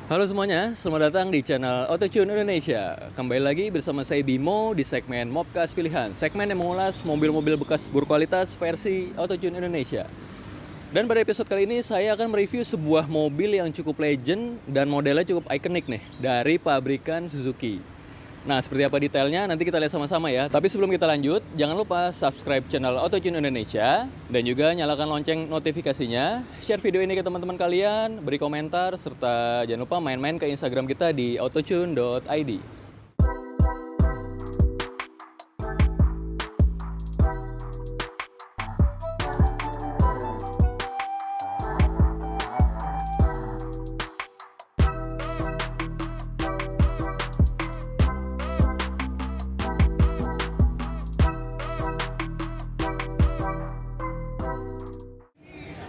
Halo semuanya, selamat datang di channel Autotune Indonesia. Kembali lagi bersama saya Bimo di segmen Mobcast Pilihan, segmen yang mengulas mobil-mobil bekas berkualitas versi Autotune Indonesia. Dan pada episode kali ini saya akan mereview sebuah mobil yang cukup legend dan modelnya cukup ikonik nih dari pabrikan Suzuki. Nah, seperti apa detailnya nanti kita lihat sama-sama ya. Tapi sebelum kita lanjut, jangan lupa subscribe channel Autotune Indonesia dan juga nyalakan lonceng notifikasinya. Share video ini ke teman-teman kalian, beri komentar, serta jangan lupa main-main ke Instagram kita di autotune.id.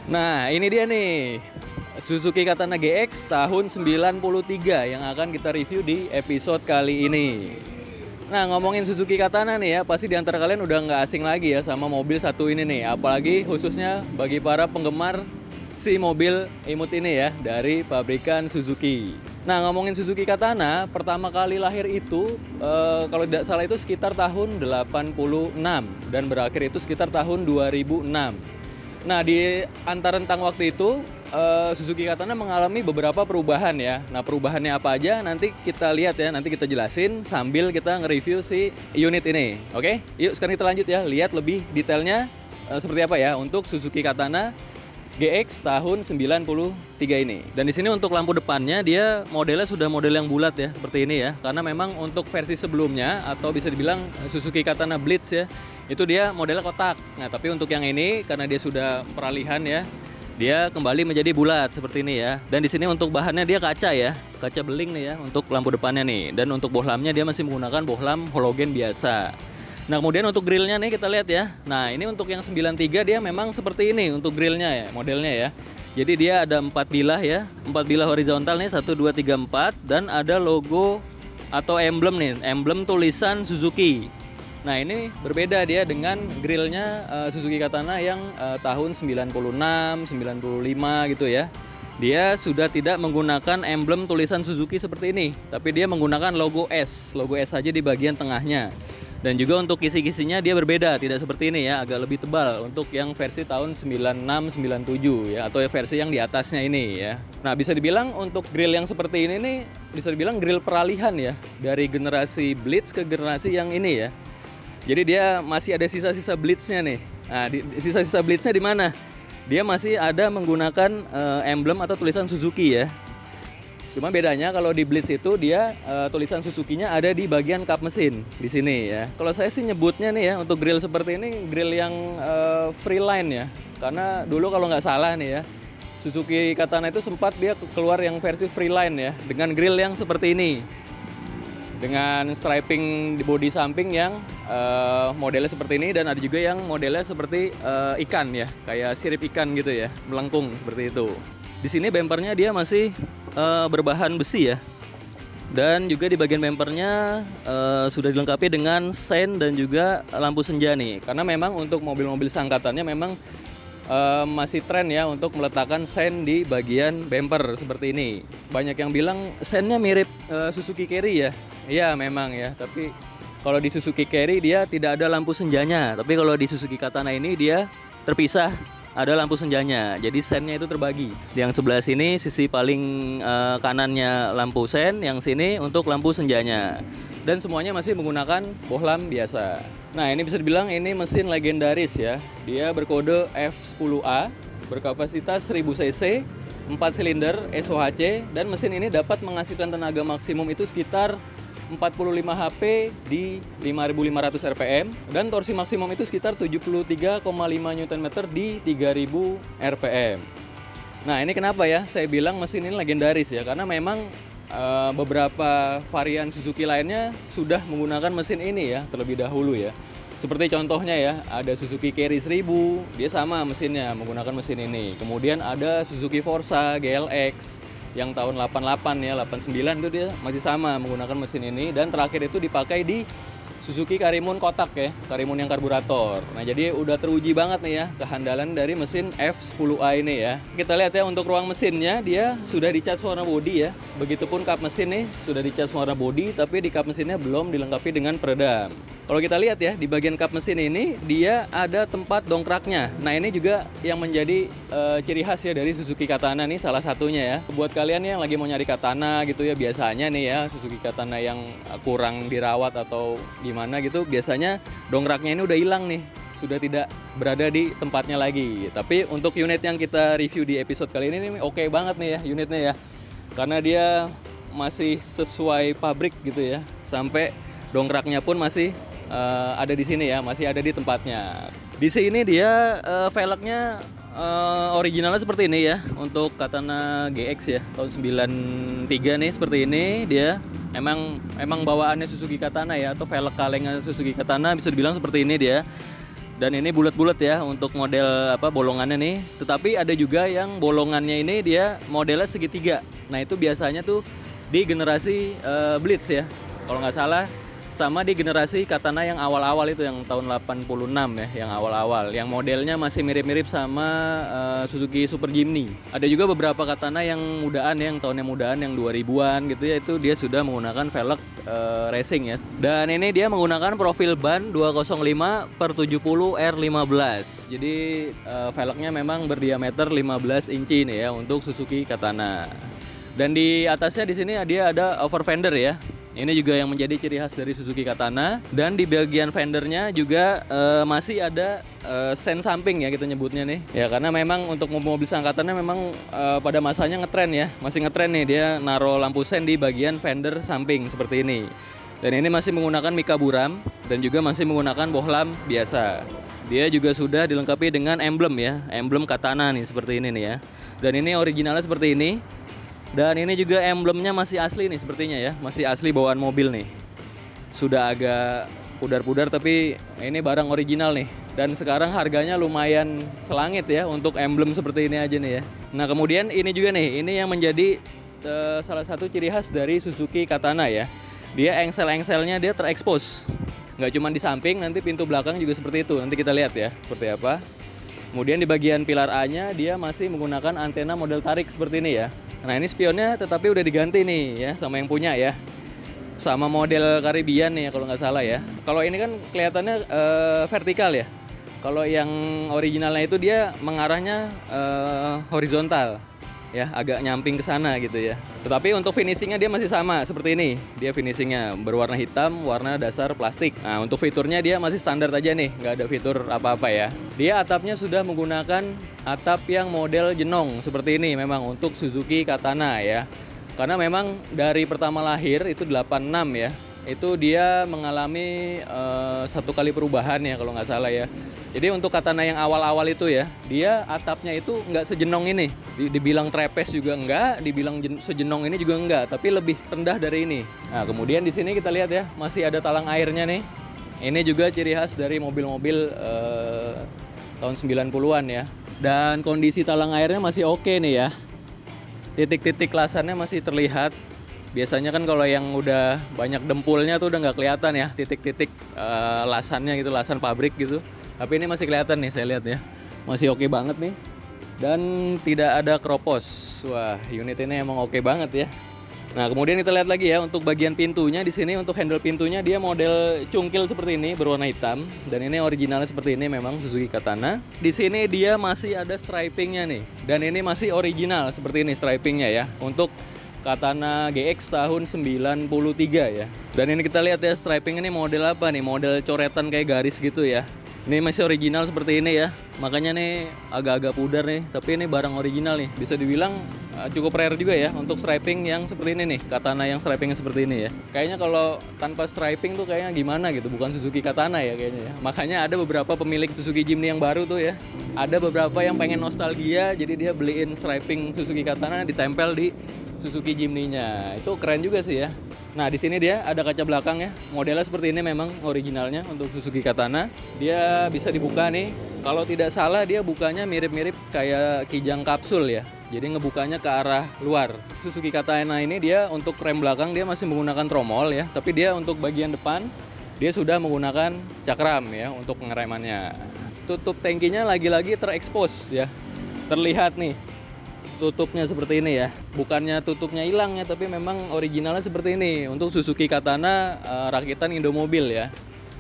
Nah, ini dia nih, Suzuki Katana GX tahun 93 yang akan kita review di episode kali ini. Nah, ngomongin Suzuki Katana nih ya, pasti diantara kalian udah nggak asing lagi ya sama mobil satu ini nih. Apalagi khususnya bagi para penggemar si mobil imut ini ya, dari pabrikan Suzuki. Nah, ngomongin Suzuki Katana, pertama kali lahir itu, kalau tidak salah itu sekitar tahun 86 dan berakhir itu sekitar tahun 2006. Nah, di antara rentang waktu itu, Suzuki Katana mengalami beberapa perubahan ya. Nah, perubahannya apa aja nanti kita lihat ya, nanti kita jelasin sambil kita nge-review si unit ini. Oke? Yuk sekarang kita lanjut ya, lihat lebih detailnya seperti apa ya untuk Suzuki Katana GX tahun 93 ini. Dan di sini untuk lampu depannya dia modelnya sudah model yang bulat ya, seperti ini ya. Karena memang untuk versi sebelumnya atau bisa dibilang Suzuki Katana Blitz ya, itu dia modelnya kotak. Nah, tapi untuk yang ini karena dia sudah peralihan ya, dia kembali menjadi bulat seperti ini ya. Dan di sini untuk bahannya dia kaca ya, kaca beling nih ya untuk lampu depannya nih. Dan untuk bohlamnya dia masih menggunakan bohlam halogen biasa. Nah, kemudian untuk grillnya nih kita lihat ya. Nah, ini untuk yang 93 dia memang seperti ini untuk grillnya ya, modelnya ya. Jadi dia ada 4 bilah ya, 4 bilah horizontal nih, 1, 2, 3, 4. Dan ada logo atau emblem nih, emblem tulisan Suzuki. Nah, ini berbeda dia dengan grillnya Suzuki Katana yang tahun 96, 95 gitu ya. Dia sudah tidak menggunakan emblem tulisan Suzuki seperti ini, tapi dia menggunakan logo S saja di bagian tengahnya. Dan juga untuk kisi-kisinya dia berbeda, tidak seperti ini ya, agak lebih tebal untuk yang versi tahun 96, 97 ya, atau versi yang di atasnya ini ya. Nah, bisa dibilang untuk grill yang seperti ini nih, bisa dibilang grill peralihan ya, dari generasi Blitz ke generasi yang ini ya. Jadi dia masih ada sisa-sisa Blitznya nih. Nah, sisa-sisa Blitznya di mana? Dia masih ada menggunakan emblem atau tulisan Suzuki ya. Cuma bedanya kalau di Blitz itu dia tulisan Suzuki-nya ada di bagian kap mesin di sini ya. Kalau saya sih nyebutnya nih ya untuk grill seperti ini grill yang freeline ya. Karena dulu kalau nggak salah nih ya, Suzuki Katana itu sempat dia keluar yang versi freeline ya dengan grill yang seperti ini. Dengan striping di bodi samping yang modelnya seperti ini, dan ada juga yang modelnya seperti ikan ya, kayak sirip ikan gitu ya, melengkung seperti itu. Di sini bempernya dia masih berbahan besi ya, dan juga di bagian bempernya sudah dilengkapi dengan sein dan juga lampu senja nih, karena memang untuk mobil-mobil seangkatannya memang masih tren ya untuk meletakkan sein di bagian bemper seperti ini. Banyak yang bilang seinnya mirip Suzuki Carry ya. Iya memang ya, tapi kalau di Suzuki Carry dia tidak ada lampu senjanya, tapi kalau di Suzuki Katana ini dia terpisah, ada lampu senjanya. Jadi seinnya itu terbagi. Yang sebelah sini sisi paling kanannya lampu sein, yang sini untuk lampu senjanya. Dan semuanya masih menggunakan bohlam biasa. Nah, ini bisa dibilang ini mesin legendaris ya. Dia berkode F10A, berkapasitas 1000 cc, 4 silinder SOHC, dan mesin ini dapat menghasilkan tenaga maksimum itu sekitar 45 HP di 5.500 rpm, dan torsi maksimum itu sekitar 73,5 Nm di 3.000 rpm. Nah, ini kenapa ya saya bilang mesin ini legendaris ya, karena memang beberapa varian Suzuki lainnya sudah menggunakan mesin ini ya terlebih dahulu ya. Seperti contohnya ya, ada Suzuki Carry 1000, dia sama mesinnya, menggunakan mesin ini. Kemudian ada Suzuki Forza GLX yang tahun 88 ya, 89 itu dia masih sama menggunakan mesin ini. Dan terakhir itu dipakai di Suzuki Karimun kotak ya, Karimun yang karburator. Nah jadi udah teruji banget nih ya kehandalan dari mesin F10A ini ya. Kita lihat ya untuk ruang mesinnya, dia sudah dicat warna bodi ya. Begitupun kap mesin nih sudah dicat warna bodi, tapi di kap mesinnya belum dilengkapi dengan peredam. Kalau kita lihat ya di bagian kap mesin ini dia ada tempat dongkraknya. Nah ini juga yang menjadi ciri khas ya dari Suzuki Katana nih, salah satunya ya. Buat kalian yang lagi mau nyari Katana gitu ya, biasanya nih ya Suzuki Katana yang kurang dirawat atau gimana gitu, biasanya dongkraknya ini udah hilang nih, sudah tidak berada di tempatnya lagi. Tapi untuk unit yang kita review di episode kali ini nih oke banget nih ya unitnya ya, karena dia masih sesuai pabrik gitu ya, sampai dongkraknya pun masih ada di sini ya, masih ada di tempatnya. Di sini dia velgnya originalnya seperti ini ya, untuk Katana GX ya tahun 93 nih seperti ini dia. Emang bawaannya Suzuki Katana ya, atau velg kalengnya Suzuki Katana bisa dibilang seperti ini dia. Dan ini bulat-bulat ya untuk model bolongannya nih. Tetapi ada juga yang bolongannya ini dia modelnya segitiga. Nah itu biasanya tuh di generasi Blitz ya, kalau nggak salah. Sama di generasi Katana yang awal-awal itu, yang tahun 86 ya, yang awal-awal, yang modelnya masih mirip-mirip sama Suzuki Super Jimny. Ada juga beberapa Katana yang mudaan, yang tahunnya mudaan, yang 2000-an gitu ya, itu dia sudah menggunakan velg racing ya. Dan ini dia menggunakan profil ban 205/70 R15. Jadi velgnya memang berdiameter 15 inci nih ya untuk Suzuki Katana. Dan di atasnya di sini dia ada over fender ya. Ini juga yang menjadi ciri khas dari Suzuki Katana. Dan di bagian fendernya juga masih ada sen samping ya kita nyebutnya nih. Ya karena memang untuk mobil seangkatannya memang pada masanya ngetren ya. Masih ngetren nih dia naruh lampu sen di bagian fender samping seperti ini. Dan ini masih menggunakan Mika Buram dan juga masih menggunakan bohlam biasa. Dia juga sudah dilengkapi dengan emblem ya, emblem Katana nih seperti ini nih ya. Dan ini originalnya seperti ini. Dan ini juga emblemnya masih asli nih sepertinya ya, masih asli bawaan mobil nih. Sudah agak pudar-pudar tapi ini barang original nih. Dan sekarang harganya lumayan selangit ya untuk emblem seperti ini aja nih ya. Nah kemudian ini juga nih, ini yang menjadi salah satu ciri khas dari Suzuki Katana ya. Dia engsel-engselnya dia terekspos. Nggak cuma di samping, nanti pintu belakang juga seperti itu. Nanti kita lihat ya seperti apa. Kemudian di bagian pilar A-nya dia masih menggunakan antena model tarik seperti ini ya. Nah ini spionnya tetapi udah diganti nih ya sama yang punya ya, sama model Caribbean nih ya kalau nggak salah ya. Kalau ini kan kelihatannya vertikal ya, kalau yang originalnya itu dia mengarahnya horizontal ya, agak nyamping ke sana gitu ya. Tetapi untuk finishingnya dia masih sama seperti ini, dia finishingnya berwarna hitam, warna dasar plastik. Nah untuk fiturnya dia masih standar aja nih, nggak ada fitur apa-apa ya. Dia atapnya sudah menggunakan atap yang model jenong seperti ini memang untuk Suzuki Katana ya. Karena memang dari pertama lahir itu 86 ya, itu dia mengalami satu kali perubahan ya kalau nggak salah ya. Jadi untuk Katana yang awal-awal itu ya, dia atapnya itu nggak sejenong ini. Dibilang trapeze juga enggak, dibilang sejenong ini juga enggak, tapi lebih rendah dari ini. Nah kemudian di sini kita lihat ya, masih ada talang airnya nih. Ini juga ciri khas dari mobil-mobil tahun 90-an ya. Dan kondisi talang airnya masih oke nih ya. Titik-titik lasannya masih terlihat. Biasanya kan kalau yang udah banyak dempulnya tuh udah nggak kelihatan ya titik-titik lasannya gitu, lasan pabrik gitu. Tapi ini masih kelihatan nih saya lihat ya. Masih oke banget nih. Dan tidak ada kropos. Wah, unit ini emang oke banget ya. Nah, kemudian kita lihat lagi ya untuk bagian pintunya di sini, untuk handle pintunya dia model cungkil seperti ini berwarna hitam, dan ini originalnya seperti ini memang Suzuki Katana. Di sini dia masih ada stripingnya nih. Dan ini masih original seperti ini stripingnya ya. Untuk Katana GX tahun 93 ya. Dan ini kita lihat ya striping ini model apa nih? Model coretan kayak garis gitu ya. Ini masih original seperti ini ya. Makanya nih agak-agak pudar nih, tapi ini barang original nih. Bisa dibilang cukup rare juga ya untuk striping yang seperti ini nih. Katana yang stripingnya seperti ini ya. Kayaknya kalau tanpa striping tuh kayaknya gimana gitu, bukan Suzuki Katana ya kayaknya ya. Makanya ada beberapa pemilik Suzuki Jimny yang baru tuh ya. Ada beberapa yang pengen nostalgia, jadi dia beliin striping Suzuki Katana ditempel di Suzuki Jimny-nya. Itu keren juga sih ya. Nah, di sini dia ada kaca belakang ya. Modelnya seperti ini memang originalnya untuk Suzuki Katana. Dia bisa dibuka nih. Kalau tidak salah dia bukanya mirip-mirip kayak kijang kapsul ya. Jadi ngebukanya ke arah luar. Suzuki Katana ini dia untuk rem belakang dia masih menggunakan tromol ya. Tapi dia untuk bagian depan dia sudah menggunakan cakram ya untuk pengeremannya. Tutup tangkinya lagi-lagi terekspos ya. Terlihat nih tutupnya seperti ini ya. Bukannya tutupnya hilang ya, tapi memang originalnya seperti ini untuk Suzuki Katana rakitan Indomobil ya.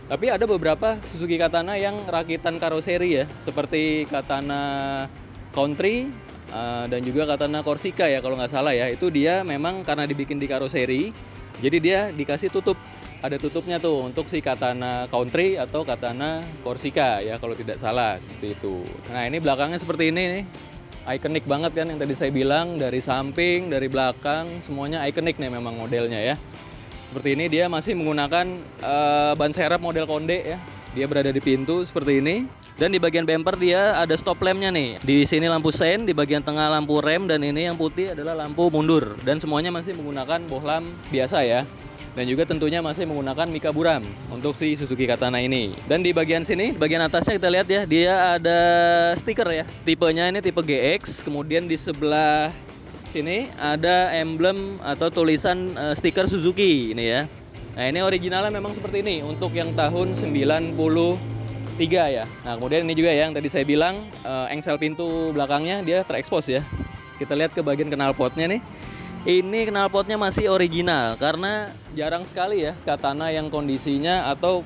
Tapi ada beberapa Suzuki Katana yang rakitan karoseri ya, seperti Katana Country dan juga Katana Corsica ya kalau nggak salah ya. Itu dia memang karena dibikin di karoseri, jadi dia dikasih tutup. Ada tutupnya tuh untuk si Katana Country atau Katana Corsica ya kalau tidak salah seperti itu. Nah ini belakangnya seperti ini nih. Ikonik banget kan yang tadi saya bilang, dari samping, dari belakang, semuanya ikonik nih memang modelnya ya. Seperti ini dia masih menggunakan ban serep model Konde ya. Dia berada di pintu seperti ini. Dan di bagian bumper dia ada stop lampnya nih. Di sini lampu sein, di bagian tengah lampu rem, dan ini yang putih adalah lampu mundur. Dan semuanya masih menggunakan bohlam biasa ya. Dan juga tentunya masih menggunakan Mika Buram untuk si Suzuki Katana ini. Dan di bagian sini, bagian atasnya kita lihat ya, dia ada stiker ya. Tipenya ini tipe GX, kemudian di sebelah sini ada emblem atau tulisan stiker Suzuki ini ya. Nah ini originalnya memang seperti ini untuk yang tahun 93 ya. Nah kemudian ini juga ya yang tadi saya bilang engsel pintu belakangnya dia terekspos ya. Kita lihat ke bagian knalpotnya nih. Ini knalpotnya masih original karena jarang sekali ya Katana yang kondisinya atau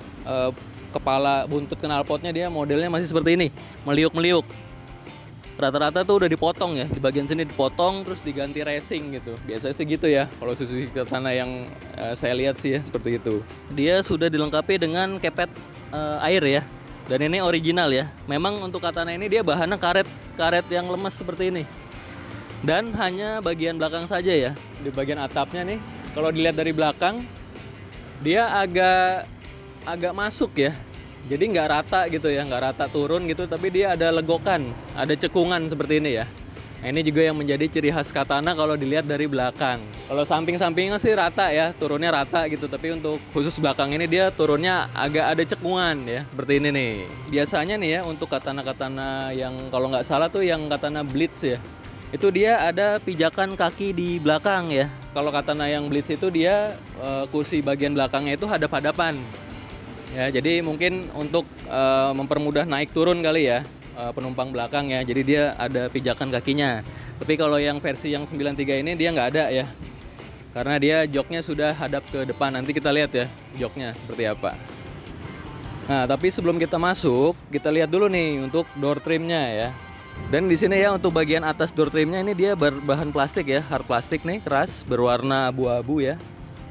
kepala buntut knalpotnya dia modelnya masih seperti ini, meliuk-meliuk. Rata-rata tuh udah dipotong ya, di bagian sini dipotong terus diganti racing gitu. Biasanya sih gitu ya kalau Suzuki Katana yang saya lihat sih ya seperti itu. Dia sudah dilengkapi dengan kepet air ya. Dan ini original ya. Memang untuk Katana ini dia bahannya karet yang lemas seperti ini. Dan hanya bagian belakang saja ya. Di bagian atapnya nih, kalau dilihat dari belakang, dia agak masuk ya. Jadi nggak rata gitu ya, nggak rata turun gitu, tapi dia ada legokan, ada cekungan seperti ini ya. Nah, ini juga yang menjadi ciri khas Katana kalau dilihat dari belakang. Kalau samping-sampingnya sih rata ya, turunnya rata gitu. Tapi untuk khusus belakang ini dia turunnya agak ada cekungan ya, seperti ini nih. Biasanya nih ya untuk Katana-Katana yang kalau nggak salah tuh yang Katana Blitz ya. Itu dia ada pijakan kaki di belakang ya. Kalau Katana yang Blitz itu dia kursi bagian belakangnya itu hadap-hadapan. Ya, jadi mungkin untuk mempermudah naik turun kali ya penumpang belakang ya. Jadi dia ada pijakan kakinya. Tapi kalau yang versi yang 93 ini dia nggak ada ya. Karena dia joknya sudah hadap ke depan. Nanti kita lihat ya joknya seperti apa. Nah, tapi sebelum kita masuk, kita lihat dulu nih untuk door trimnya ya. Dan di sini ya untuk bagian atas door trimnya ini dia berbahan plastik ya, hard plastik nih, keras, berwarna abu-abu ya.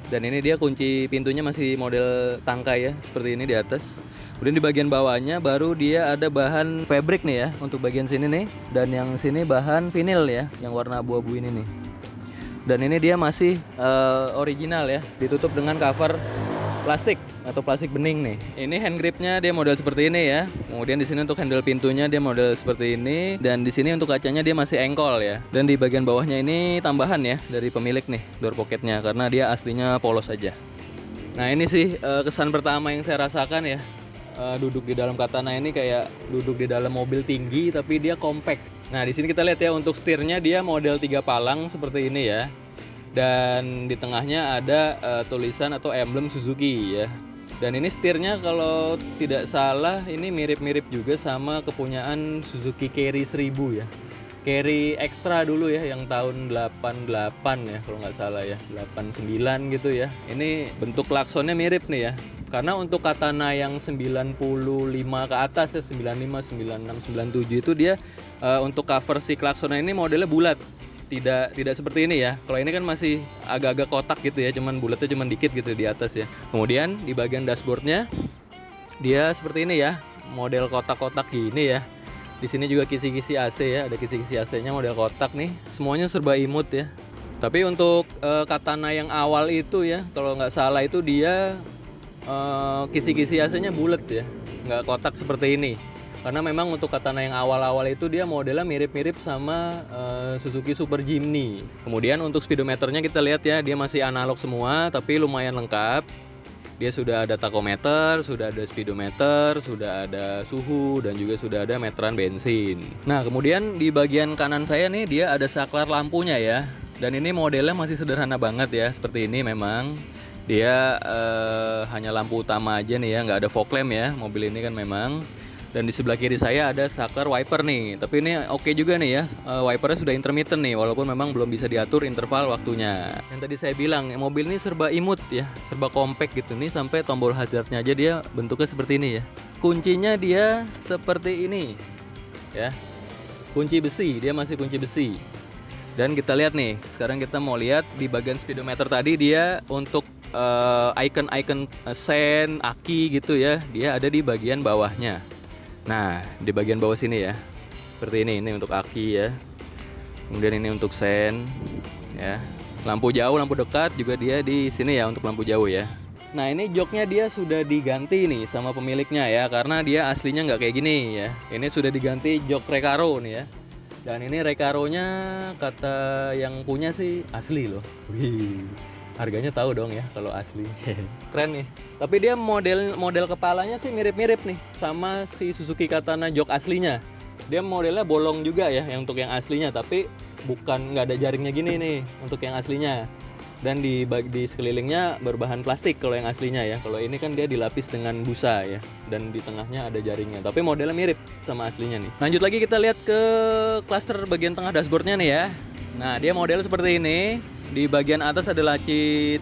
Dan ini dia kunci pintunya masih model tangkai ya, seperti ini di atas. Kemudian di bagian bawahnya baru dia ada bahan fabric nih ya untuk bagian sini nih. Dan yang sini bahan vinil ya, yang warna abu-abu ini nih. Dan ini dia masih original ya, ditutup dengan cover plastik atau plastik bening nih. Ini hand gripnya dia model seperti ini ya. Kemudian di sini untuk handle pintunya dia model seperti ini, dan di sini untuk kacanya dia masih engkol ya. Dan di bagian bawahnya ini tambahan ya dari pemilik nih door pocketnya karena dia aslinya polos aja. Nah ini sih kesan pertama yang saya rasakan ya. Duduk di dalam Katana ini kayak duduk di dalam mobil tinggi tapi dia compact. Nah di sini kita lihat ya untuk setirnya dia model 3 palang seperti ini ya. Dan di tengahnya ada tulisan atau emblem Suzuki ya. Dan ini setirnya kalau tidak salah ini mirip-mirip juga sama kepunyaan Suzuki Carry 1000 ya. Carry Extra dulu ya yang tahun 88 ya kalau nggak salah ya, 89 gitu ya. Ini bentuk klaksonnya mirip nih ya. Karena untuk Katana yang 95 ke atas ya, 95, 96, 97 itu dia untuk cover si klaksonnya ini modelnya bulat. Tidak seperti ini ya. Kalau ini kan masih agak-agak kotak gitu ya, cuman bulatnya cuman dikit gitu di atas ya. Kemudian di bagian dashboardnya dia seperti ini ya, model kotak-kotak gini ya. Di sini juga kisi-kisi AC ya, ada kisi-kisi AC-nya model kotak nih. Semuanya serba imut ya. Tapi untuk Katana yang awal itu ya, kalau nggak salah itu dia kisi-kisi AC-nya bulat ya, nggak kotak seperti ini. Karena memang untuk Katana yang awal-awal itu dia modelnya mirip-mirip sama Suzuki Super Jimny. Kemudian untuk speedometernya kita lihat ya, dia masih analog semua tapi lumayan lengkap. Dia sudah ada tachometer, sudah ada speedometer, sudah ada suhu, dan juga sudah ada meteran bensin. Nah, kemudian di bagian kanan saya nih dia ada saklar lampunya ya. Dan ini modelnya masih sederhana banget ya, seperti ini memang. Dia hanya lampu utama aja nih ya, nggak ada fog lamp ya, mobil ini kan memang. Dan di sebelah kiri saya ada saklar wiper nih, tapi ini oke juga nih ya, wipernya sudah intermittent nih, walaupun memang belum bisa diatur interval waktunya. Yang tadi saya bilang, mobil ini serba imut ya, serba compact gitu nih, sampai tombol hazardnya aja dia bentuknya seperti ini ya. Kuncinya dia seperti ini ya, kunci besi, dia masih kunci besi. Dan kita lihat nih, sekarang kita mau lihat di bagian speedometer tadi dia untuk icon-icon sen, aki gitu ya, dia ada di bagian bawahnya. Nah, di bagian bawah sini ya, seperti ini untuk aki ya. Kemudian ini untuk sen ya. Lampu jauh, lampu dekat juga dia di sini ya untuk lampu jauh ya. Nah, ini joknya dia sudah diganti nih sama pemiliknya ya, karena dia aslinya nggak kayak gini ya. Ini sudah diganti jok Recaro nih ya. Dan ini Recaro-nya kata yang punya sih asli loh. Wih, harganya tahu dong ya kalau asli. Keren nih. Tapi dia model kepalanya sih mirip-mirip nih sama si Suzuki Katana jok aslinya. Dia modelnya bolong juga ya yang untuk yang aslinya, tapi nggak ada jaringnya gini nih untuk yang aslinya. Dan di sekelilingnya berbahan plastik kalau yang aslinya ya. Kalau ini kan dia dilapis dengan busa ya, dan di tengahnya ada jaringnya. Tapi modelnya mirip sama aslinya nih. Lanjut lagi kita lihat ke klaster bagian tengah dashboardnya nih ya. Nah, dia model seperti ini. Di bagian atas ada laci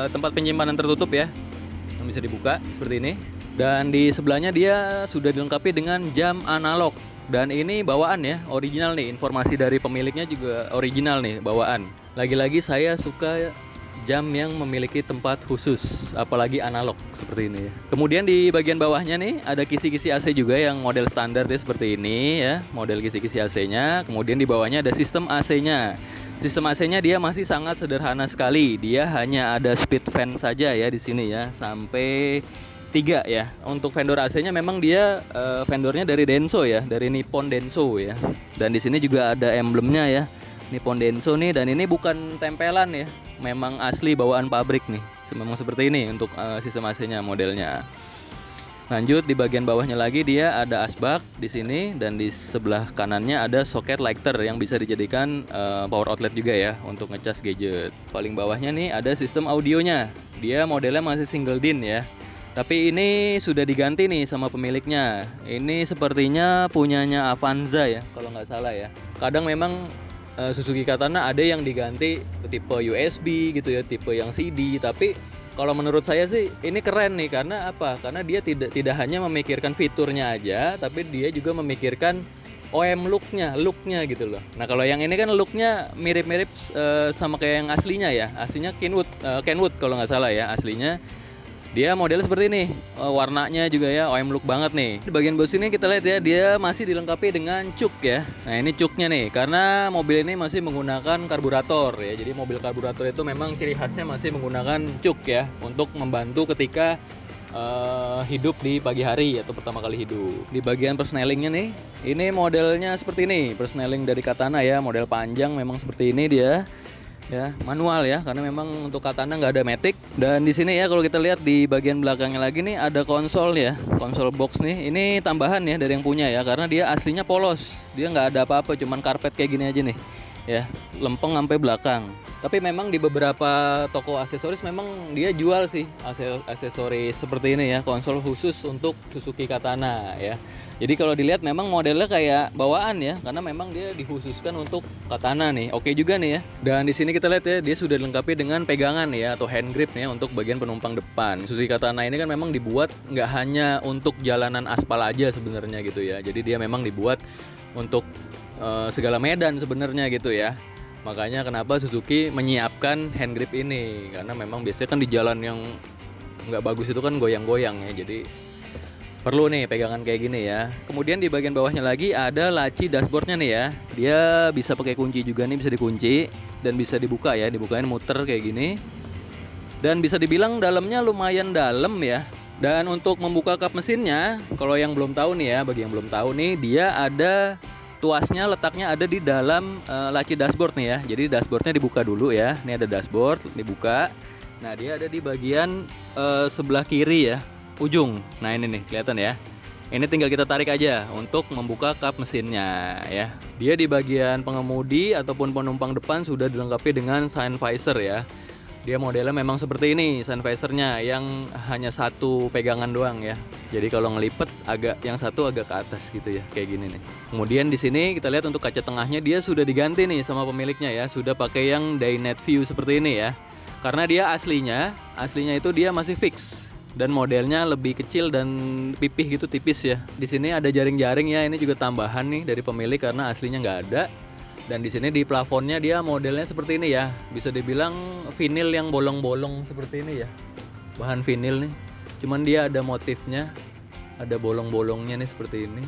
tempat penyimpanan tertutup ya, yang bisa dibuka seperti ini. Dan di sebelahnya dia sudah dilengkapi dengan jam analog. Dan ini bawaan ya, original nih. Informasi dari pemiliknya juga original nih, bawaan. Lagi-lagi saya suka jam yang memiliki tempat khusus, apalagi analog seperti ini ya. Kemudian di bagian bawahnya nih ada kisi-kisi AC juga yang model standar ya, seperti ini ya, model kisi-kisi AC-nya. Kemudian di bawahnya ada sistem AC-nya. Sistem AC-nya dia masih sangat sederhana sekali. Dia hanya ada speed fan saja ya di sini ya, sampai 3 ya. Untuk vendor AC-nya memang dia vendornya dari Denso ya, dari Nippon Denso ya. Dan di sini juga ada emblemnya ya, Nippon Denso nih. Dan ini bukan tempelan ya, memang asli bawaan pabrik nih. Memang seperti ini untuk sistem AC-nya modelnya. Lanjut di bagian bawahnya lagi dia ada asbak di sini, dan di sebelah kanannya ada soket lighter yang bisa dijadikan power outlet juga ya untuk ngecas gadget. Paling bawahnya nih ada sistem audionya. Dia modelnya masih single din ya. Tapi ini sudah diganti nih sama pemiliknya. Ini sepertinya punyanya Avanza ya kalau nggak salah ya. Kadang memang Suzuki Katana ada yang diganti tipe USB gitu ya, tipe yang CD. Tapi kalau menurut saya sih ini keren nih, karena apa? Karena dia tidak hanya memikirkan fiturnya aja, tapi dia juga memikirkan OM looknya gitu loh. Nah, kalau yang ini kan looknya mirip-mirip sama kayak yang aslinya ya. Aslinya Kenwood kalau nggak salah ya aslinya. Dia model seperti ini, warnanya juga ya OM look banget nih. Di bagian bawah sini kita lihat ya, dia masih dilengkapi dengan cuk ya. Nah, ini cuknya nih, karena mobil ini masih menggunakan karburator ya. Jadi mobil karburator itu memang ciri khasnya masih menggunakan cuk ya, untuk membantu ketika hidup di pagi hari atau pertama kali hidup. Di bagian persnelingnya nih, ini modelnya seperti ini, persneling dari Katana ya, model panjang memang seperti ini dia. Ya, manual ya, karena memang untuk Katana nggak ada matic. Dan di sini ya kalau kita lihat di bagian belakangnya lagi nih ada konsol ya, konsol box nih. Ini tambahan ya dari yang punya ya, karena dia aslinya polos, dia nggak ada apa-apa, cuman karpet kayak gini aja nih ya, lempeng sampai belakang. Tapi memang di beberapa toko aksesoris memang dia jual sih aksesoris seperti ini ya, konsol khusus untuk Suzuki Katana ya. Jadi kalau dilihat memang modelnya kayak bawaan ya, karena memang dia dikhususkan untuk Katana nih. Oke juga nih ya. Dan di sini kita lihat ya, dia sudah dilengkapi dengan pegangan ya atau hand grip nih ya, untuk bagian penumpang depan. Suzuki Katana ini kan memang dibuat nggak hanya untuk jalanan aspal aja sebenarnya gitu ya. Jadi dia memang dibuat untuk segala medan sebenarnya gitu ya. Makanya kenapa Suzuki menyiapkan hand grip ini, karena memang biasanya kan di jalan yang nggak bagus itu kan goyang-goyang ya. Jadi perlu nih pegangan kayak gini ya. Kemudian di bagian bawahnya lagi ada laci dashboardnya nih ya. Dia bisa pakai kunci juga nih, bisa dikunci dan bisa dibuka ya, dibukain muter kayak gini. Dan bisa dibilang dalamnya lumayan dalam ya. Dan untuk membuka kap mesinnya, kalau yang belum tahu nih ya, bagi yang belum tahu nih, dia ada tuasnya, letaknya ada di dalam laci dashboard nih ya. Jadi dashboardnya dibuka dulu ya. Ini ada dashboard, dibuka. Nah, dia ada di bagian sebelah kiri ya, ujung. Nah, ini nih, kelihatan ya. Ini tinggal kita tarik aja untuk membuka kap mesinnya ya. Dia di bagian pengemudi ataupun penumpang depan sudah dilengkapi dengan sun visor ya. Dia modelnya memang seperti ini, sun visornya yang hanya satu pegangan doang ya. Jadi kalau ngelipet yang satu agak ke atas gitu ya, kayak gini nih. Kemudian di sini kita lihat untuk kaca tengahnya dia sudah diganti nih sama pemiliknya ya, sudah pakai yang Dynet View seperti ini ya. Karena dia aslinya itu dia masih fix. Dan modelnya lebih kecil dan pipih gitu, tipis ya. Di sini ada jaring-jaring ya, ini juga tambahan nih dari pemilik karena aslinya nggak ada. Dan di sini di plafonnya dia modelnya seperti ini ya, bisa dibilang vinil yang bolong-bolong seperti ini ya. Bahan vinil nih, cuman dia ada motifnya, ada bolong-bolongnya nih seperti ini.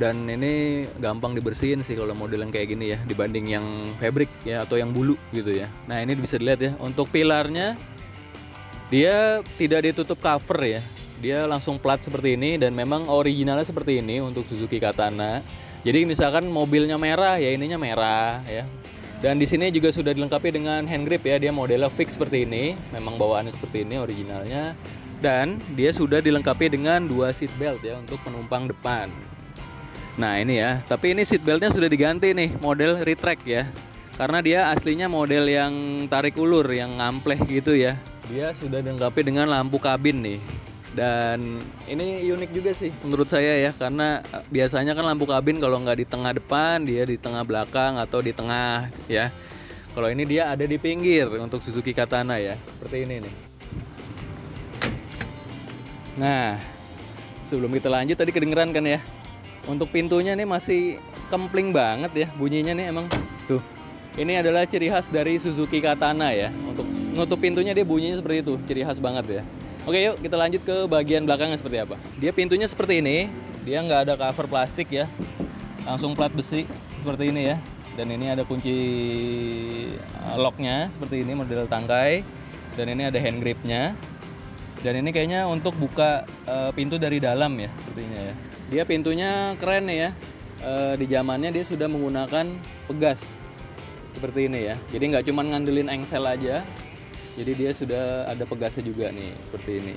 Dan ini gampang dibersihin sih kalau model yang kayak gini ya, dibanding yang fabric ya atau yang bulu gitu ya. Nah, ini bisa dilihat ya, untuk pilarnya dia tidak ditutup cover ya, dia langsung plat seperti ini dan memang originalnya seperti ini untuk Suzuki Katana. Jadi misalkan mobilnya merah ya ininya merah ya. Dan di sini juga sudah dilengkapi dengan hand grip ya, dia modelnya fix seperti ini, memang bawaannya seperti ini originalnya. Dan dia sudah dilengkapi dengan 2 seat belt ya untuk penumpang depan. Nah ini ya, tapi ini seat beltnya sudah diganti nih, model retract ya. Karena dia aslinya model yang tarik ulur, yang ngampleh gitu ya. Dia sudah dilengkapi dengan lampu kabin nih. Dan ini unik juga sih menurut saya ya, karena biasanya kan lampu kabin kalau nggak di tengah depan, dia di tengah belakang atau di tengah ya. Kalau ini dia ada di pinggir untuk Suzuki Katana ya, seperti ini nih. Nah, sebelum kita lanjut tadi kedengeran kan ya, untuk pintunya nih masih kempling banget ya bunyinya nih emang tuh. Ini adalah ciri khas dari Suzuki Katana ya. Untuk nutup pintunya dia bunyinya seperti itu, ciri khas banget ya. Oke, yuk kita lanjut ke bagian belakangnya seperti apa. Dia pintunya seperti ini, dia nggak ada cover plastik ya, langsung plat besi seperti ini ya. Dan ini ada kunci locknya seperti ini, model tangkai. Dan ini ada hand gripnya. Dan ini kayaknya untuk buka pintu dari dalam ya, sepertinya ya. Dia pintunya keren nih ya. Di zamannya dia sudah menggunakan pegas seperti ini ya. Jadi nggak cuma ngandelin engsel aja. Jadi dia sudah ada pegasnya juga nih, seperti ini.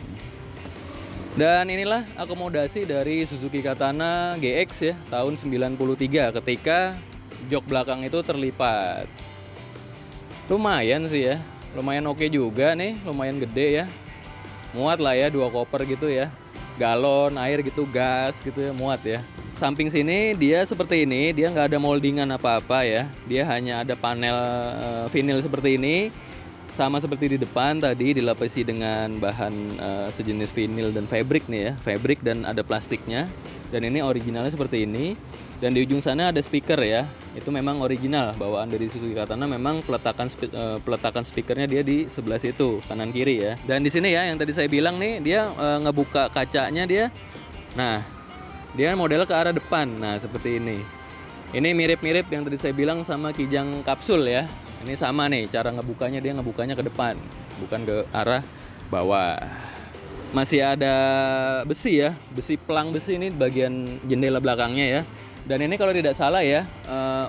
Dan inilah akomodasi dari Suzuki Katana GX ya, tahun 93 ketika jok belakang itu terlipat. Lumayan sih ya, lumayan oke juga nih, lumayan gede ya. Muat lah ya, 2 koper gitu ya. Galon, air gitu, gas gitu ya, muat ya. Samping sini dia seperti ini, dia nggak ada moldingan apa-apa ya. Dia hanya ada panel vinil seperti ini. Sama seperti di depan tadi dilapisi dengan bahan sejenis vinil dan fabric nih ya, fabric dan ada plastiknya. Dan ini originalnya seperti ini. Dan di ujung sana ada speaker ya, itu memang original bawaan dari Suzuki Katana. Memang peletakan speakernya dia di sebelah situ kanan kiri ya. Dan di sini ya yang tadi saya bilang nih, dia ngebuka kacanya dia. Nah, dia model ke arah depan. Nah seperti ini. Ini mirip-mirip yang tadi saya bilang sama Kijang kapsul ya. Ini sama nih, cara ngebukanya, dia ngebukanya ke depan, bukan ke arah bawah. Masih ada besi ya, besi pelang besi ini bagian jendela belakangnya ya. Dan ini kalau tidak salah ya,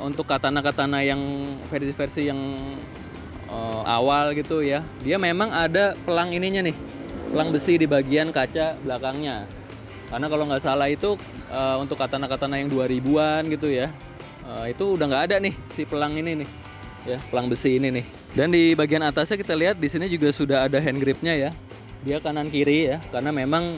untuk katana-katana yang versi-versi yang awal gitu ya, dia memang ada pelang ininya nih, pelang besi di bagian kaca belakangnya. Karena kalau nggak salah itu untuk katana-katana yang 2000-an gitu ya, itu udah nggak ada nih si pelang ini nih. Ya, pelang besi ini nih. Dan di bagian atasnya kita lihat di sini juga sudah ada hand gripnya ya. Dia kanan kiri ya, karena memang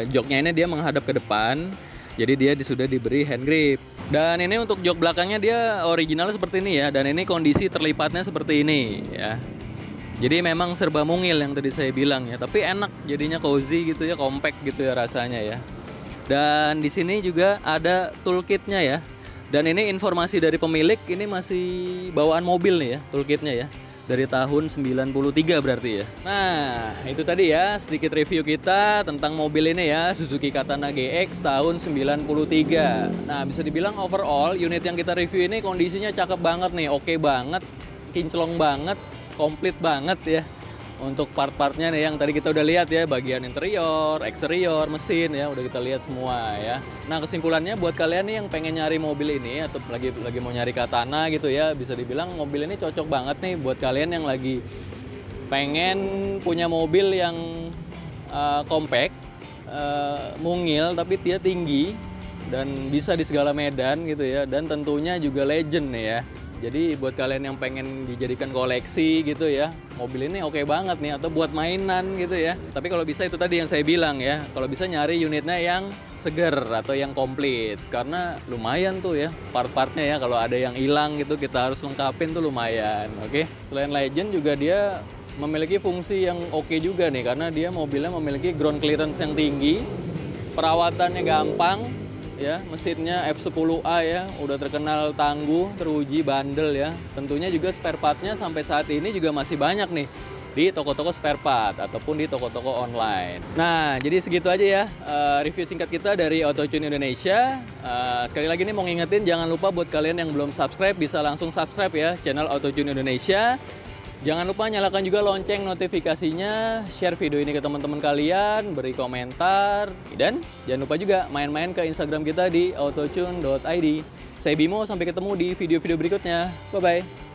joknya ini dia menghadap ke depan. Jadi dia sudah diberi hand grip. Dan ini untuk jok belakangnya dia original seperti ini ya. Dan ini kondisi terlipatnya seperti ini ya. Jadi memang serba mungil yang tadi saya bilang ya. Tapi enak jadinya, cozy gitu ya, compact gitu ya rasanya ya. Dan di sini juga ada toolkitnya ya. Dan ini informasi dari pemilik, ini masih bawaan mobil nih ya, toolkitnya ya. Dari tahun 93 berarti ya. Nah, itu tadi ya sedikit review kita tentang mobil ini ya, Suzuki Katana GX tahun 93. Nah, bisa dibilang overall unit yang kita review ini kondisinya cakep banget nih, oke banget, kinclong banget, komplit banget ya. untuk part-partnya nih yang tadi kita udah lihat ya, bagian interior, eksterior, mesin ya, udah kita lihat semua ya. Nah, kesimpulannya buat kalian nih yang pengen nyari mobil ini atau lagi mau nyari Katana gitu ya, bisa dibilang mobil ini cocok banget nih buat kalian yang lagi pengen punya mobil yang compact, mungil tapi dia tinggi dan bisa di segala medan gitu ya, dan tentunya juga legend nih ya. Jadi buat kalian yang pengen dijadikan koleksi gitu ya, mobil ini oke banget nih, atau buat mainan gitu ya. Tapi kalau bisa itu tadi yang saya bilang ya, kalau bisa nyari unitnya yang seger atau yang komplit, karena lumayan tuh ya part-partnya ya, kalau ada yang hilang gitu kita harus lengkapin tuh lumayan. Oke. Selain legend juga dia memiliki fungsi yang oke juga nih, karena dia mobilnya memiliki ground clearance yang tinggi, perawatannya gampang ya, mesinnya F10A ya, udah terkenal tangguh, teruji, bandel ya. Tentunya juga spare partnya sampai saat ini juga masih banyak nih di toko-toko spare part ataupun di toko-toko online. Nah, jadi segitu aja ya review singkat kita dari Autotune Indonesia. Sekali lagi nih mau ngingetin, jangan lupa buat kalian yang belum subscribe bisa langsung subscribe ya channel Autotune Indonesia. Jangan lupa nyalakan juga lonceng notifikasinya, share video ini ke teman-teman kalian, beri komentar, dan jangan lupa juga main-main ke Instagram kita di autotune.id. Saya Bimo, sampai ketemu di video-video berikutnya. Bye-bye.